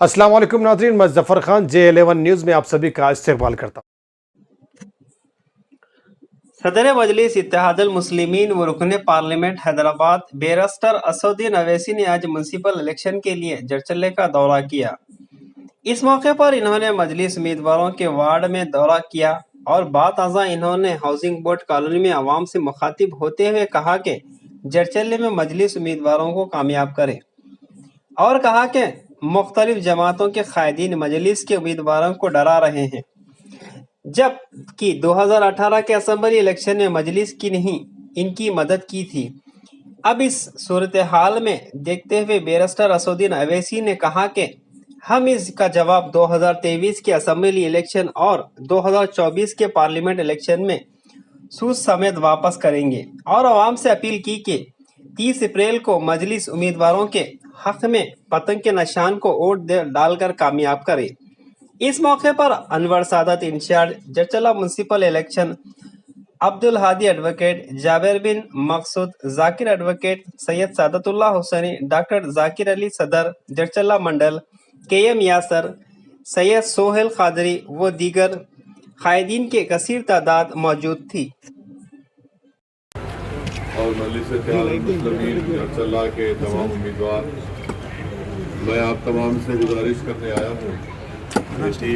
अस्सलाम वालेकुम नाज़रीन, मैं ज़फ़र खान J11 न्यूज़ में आप सभी का इस्तकबाल करता हूँ। सदर मजलिस इत्तेहादुल मुस्लिमीन व रुकन पार्लियामेंट हैदराबाद बैरिस्टर असदुद्दीन अवैसी ने आज म्यूनसिपल इलेक्शन के लिए जरचल्ले का दौरा किया। इस मौके पर इन्होंने मजलिस उम्मीदवारों के वार्ड में दौरा किया और बात आज़ा इन्होंने हाउसिंग बोर्ड कॉलोनी में आवाम से मुखातिब होते हुए कहा कि जरचल्ले में मजलिस उम्मीदवारों को कामयाब करें और कहा कि मुख्तलिफ जमातों के कायदीन मजलिस के उम्मीदवारों को डरा रहे हैं, जबकि 2018 के असम्बली इलेक्शन में मजलिस की नहीं इनकी मदद की थी। अब इस सूरत हाल में देखते हुए बैरिस्टर असदुद्दीन अवैसी ने कहा कि हम इसका जवाब 2023 के असम्बली इलेक्शन और 2024 के पार्लियामेंट इलेक्शन में सूद समेत वापस करेंगे और आवाम से अपील की कि 30 अप्रैल को मजलिस उम्मीदवारों के हक में पतंग के निशान को वोट डालकर कामयाब करे। इस मौके पर Anwar Sadat incharge Jarchalla municipal election, Abdul Hadi advocate, Jabir bin Maqsood, Zakir advocate, Syed Saadatullah Hussaini, doctor Zakir Ali सदर जरचल्ला मंडल, KM यासर, सैयद सोहेल कादरी व दीगर कायदीन के कसीर तादाद मौजूद थी। और मजलिस इत्तेहादुल मुस्लिमीन जरचल्ला के तमाम उम्मीदवार, मैं आप तमाम से गुजारिश करने आया हूँ कि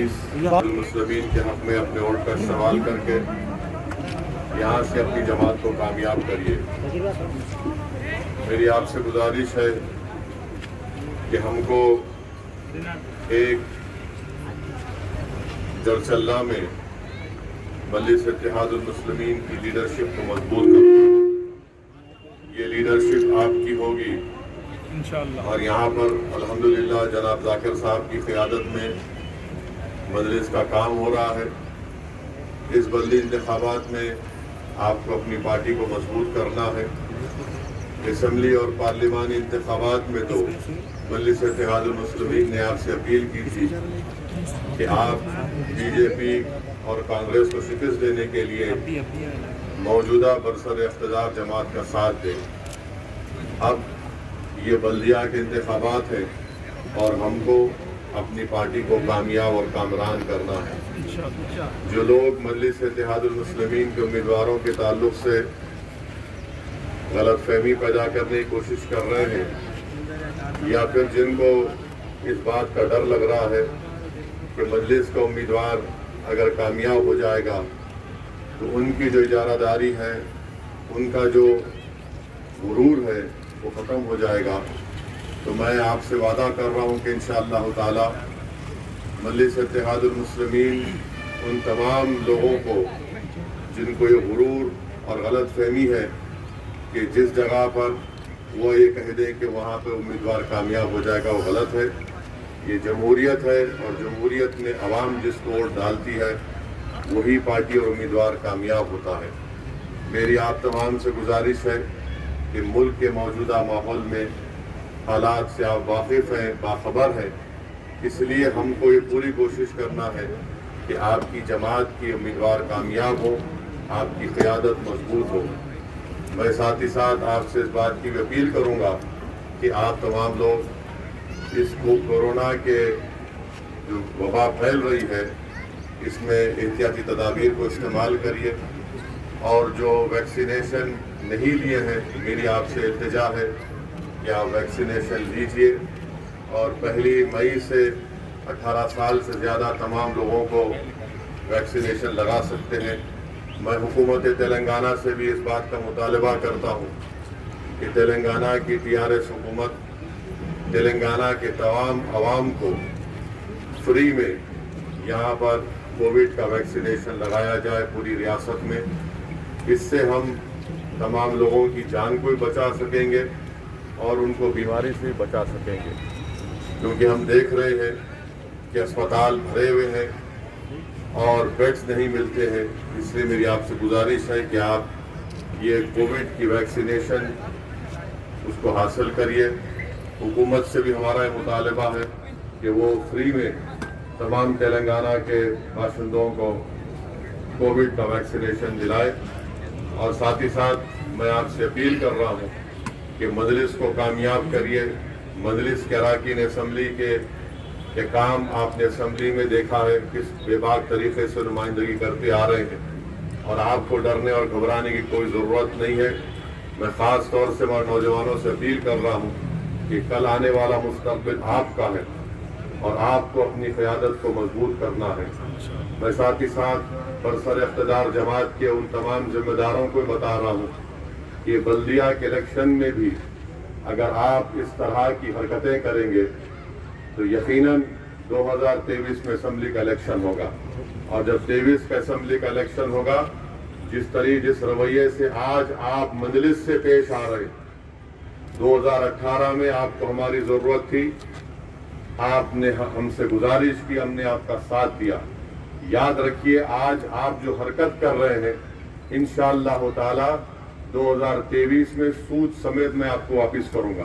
मुस्लिमीन के हक़ में अपने वोट का इस्तेमाल करके यहाँ से अपनी जमात को कामयाब करिए। मेरी आपसे गुजारिश है कि हमको एक जरचल्ला में मजलिस इत्तेहादुल मुस्लिमीन की लीडरशिप को मजबूत करना। ये लीडरशिप आपकी होगी इंशाअल्लाह, और यहाँ पर अल्हम्दुलिल्लाह जनाब जाकिर साहब की क़ियादत में मजलिस का काम हो रहा है। इस बल्दी इंतखाबात में आपको अपनी पार्टी को मजबूत करना है। असम्बली और पार्लिमानी इंतखाबात में तो मजलिस इत्तेहादुल मुस्लिमीन ने आपसे अपील की थी कि आप BJP और कांग्रेस को शिकस्त देने के लिए मौजूदा बरसर इख्तिदार जमात का साथ दें। अब ये बल्दिया के इंतखाबात हैं और हमको अपनी पार्टी को कामयाब और कामरान करना है। जो लोग मजलिस इत्तेहादुल मुस्लिमीन के उम्मीदवारों के ताल्लुक से गलतफहमी पैदा करने की कोशिश कर रहे हैं, या फिर जिनको इस बात का डर लग रहा है कि मजलिस का उम्मीदवार अगर कामयाब हो जाएगा तो उनकी जो इजारादारी है, उनका जो गुरूर है वो ख़त्म हो जाएगा, तो मैं आपसे वादा कर रहा हूँ कि इंशाअल्लाह ताला मजलिस इत्तेहादुल मुस्लिमीन उन तमाम लोगों को जिनको ये गुरूर और गलतफहमी है कि जिस जगह पर वो ये कह दें कि वहाँ पे उम्मीदवार कामयाब हो जाएगा, वो गलत है। ये जमहूरियत है और जमहूरियत में अवाम जिसको वोट डालती है वही पार्टी और उम्मीदवार कामयाब होता है। मेरी आप तमाम से गुजारिश है कि मुल्क के मौजूदा माहौल में हालात से आप वाकिफ़ हैं, बाखबर हैं, इसलिए हमको ये पूरी कोशिश करना है कि आपकी जमात की उम्मीदवार कामयाब हो, आपकी क़ियादत मजबूत हो। मैं साथ ही साथ आपसे इस बात की अपील करूँगा कि आप तमाम लोग इस कोरोना के जो वबा फैल रही है इसमें एहतियाती तदाबीर को इस्तेमाल करिए, और जो वैक्सीनेशन नहीं लिए हैं मेरी आपसे इल्तिजा है कि आप वैक्सीनेशन लीजिए, और 1 मई से 18 साल से ज़्यादा तमाम लोगों को वैक्सीनेशन लगा सकते हैं। मैं हुकूमत तेलंगाना से भी इस बात का मुतालबा करता हूँ कि तेलंगाना की TRS हुकूमत तेलंगाना के तमाम आवाम को फ्री में यहाँ पर कोविड का वैक्सीनेशन लगाया जाए पूरी रियासत में। इससे हम तमाम लोगों की जान को भी बचा सकेंगे और उनको बीमारी से भी बचा सकेंगे, क्योंकि हम देख रहे हैं कि अस्पताल भरे हुए हैं और बेड्स नहीं मिलते हैं। इसलिए मेरी आपसे गुजारिश है कि आप ये कोविड की वैक्सीनेशन उसको हासिल करिए। हुकूमत से भी हमारा ये मुतालबा है कि वो फ्री में तमाम तेलंगाना के बाशिंदों को कोविड का वैक्सीनेशन दिलाए, और साथ ही साथ मैं आपसे अपील कर रहा हूँ कि मजलिस को कामयाब करिए। मजलिस के अरकान असम्बली के ये काम आपने असेंबली में देखा है किस बेबाक तरीके से नुमाइंदगी करते आ रहे हैं और आपको डरने और घबराने की कोई ज़रूरत नहीं है। मैं ख़ास तौर से मैं नौजवानों से अपील कर रहा हूँ कि कल आने वाला मुस्तक़बिल आपका है और आपको अपनी क़यादत को मजबूत करना है। मैं साथ ही साथ बरसर इक़्तिदार जमात के उन तमाम जिम्मेदारों को बता रहा हूँ कि बल्दिया के इलेक्शन में भी अगर आप इस तरह की हरकतें करेंगे तो यकीनन 2023 में असेंबली का इलेक्शन होगा और जब 23 का असेंबली का इलेक्शन होगा जिस रवैये से आज आप मजलिस से पेश आ रहे, 2018 में आपको हमारी ज़रूरत थी, आपने हमसे गुजारिश की, हमने आपका साथ दिया। याद रखिए आज आप जो हरकत कर रहे हैं इंशाअल्लाह ताला 2023 में सूद समेत मैं आपको वापिस करूंगा।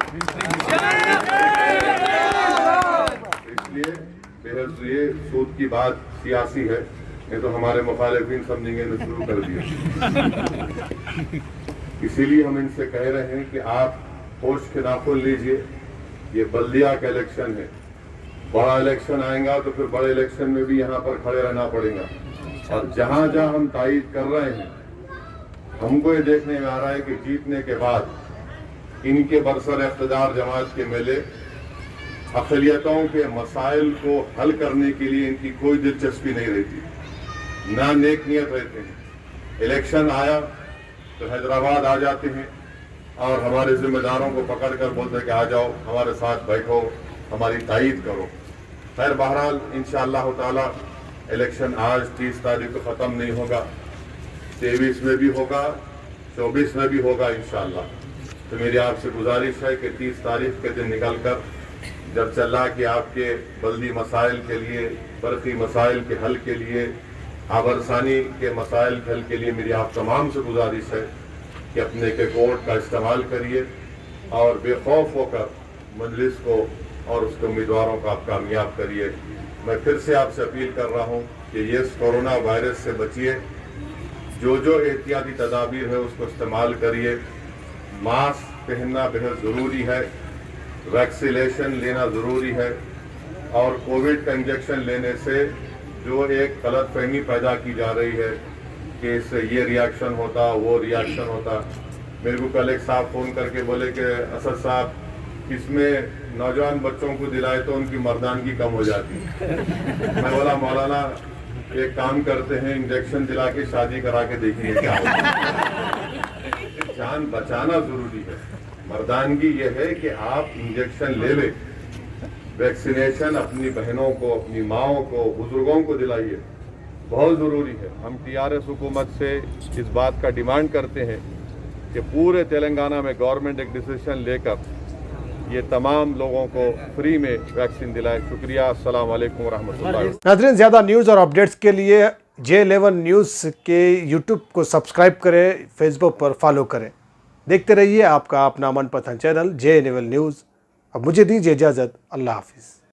इसलिए बेहद ये सूद की बात सियासी है, ये तो हमारे मुखालिफिन समझेंगे ने शुरू कर दिया। इसीलिए हम इनसे कह रहे हैं कि आप होश के नाखुन लीजिए। ये बल्दिया का इलेक्शन है, बड़ा इलेक्शन आएगा तो फिर बड़े इलेक्शन में भी यहाँ पर खड़े रहना पड़ेगा और जहाँ जहाँ हम तायीद कर रहे हैं हमको ये देखने में आ रहा है कि जीतने के बाद इनके बरसर इक़्तिदार जमात के मेले अक़लियतों के मसाइल को हल करने के लिए इनकी कोई दिलचस्पी नहीं रहती, ना नेक नियत रहते हैं। इलेक्शन आया तो हैदराबाद आ जाते हैं और हमारे जिम्मेदारों को पकड़ कर बोलते हैं कि आ जाओ हमारे साथ बैठो, हमारी तायीद करो। खैर बहरहाल इंशाअल्लाह ताला इलेक्शन आज 30 तारीख को ख़त्म नहीं होगा, 23 में भी होगा, 24 में भी होगा इंशाअल्लाह। तो मेरी आपसे गुजारिश है कि 30 तारीख के दिन निकल कर जब चला कि आपके बल्दी मसाइल के लिए, बरक़ी मसाइल के हल के लिए, आबरसानी के मसाइल के हल के लिए मेरी आप तमाम से गुजारिश है कि अपने के वोट का इस्तेमाल करिए और बेखौफ होकर मजलिस को और उसके उम्मीदवारों को आप कामयाब करिए। मैं फिर से आपसे अपील कर रहा हूँ कि ये कोरोना वायरस से बचिए, जो एहतियाती तदाबीर है उसको इस्तेमाल करिए। मास्क पहनना बेहद ज़रूरी है, वैक्सीनेशन लेना ज़रूरी है और कोविड का इंजेक्शन लेने से जो एक गलतफहमी पैदा की जा रही है कि इससे ये रिएक्शन होता, वो रिएक्शन होता। मेरे को कल एक साहब फ़ोन करके बोले कि असद साहब इसमें नौजवान बच्चों को दिलाए तो उनकी मर्दानगी कम हो जाती है। मैं बोला मौलाना एक काम करते हैं, इंजेक्शन दिला के शादी करा के देखिए क्या होता है। जान बचाना ज़रूरी है। मर्दानगी ये है कि आप इंजेक्शन ले लें, वैक्सीनेशन अपनी बहनों को, अपनी माओं को, बुजुर्गों को दिलाइए, बहुत ज़रूरी है। हम टीआरएस हुकूमत से इस बात का डिमांड करते हैं कि पूरे तेलंगाना में गवर्नमेंट एक डिसीजन लेकर ये तमाम लोगों को फ्री में वैक्सीन दिलाए। शुक्रिया। अस्सलाम वालेकुम व रहमतुल्लाह। नाज़रीन, ज़्यादा न्यूज़ और अपडेट्स के लिए J11 न्यूज़ के यूट्यूब को सब्सक्राइब करें, फेसबुक पर फॉलो करें। देखते रहिए आपका अपना मनपसंद चैनल J11 न्यूज़। अब मुझे दीजिए इजाज़त। अल्लाह हाफिज़।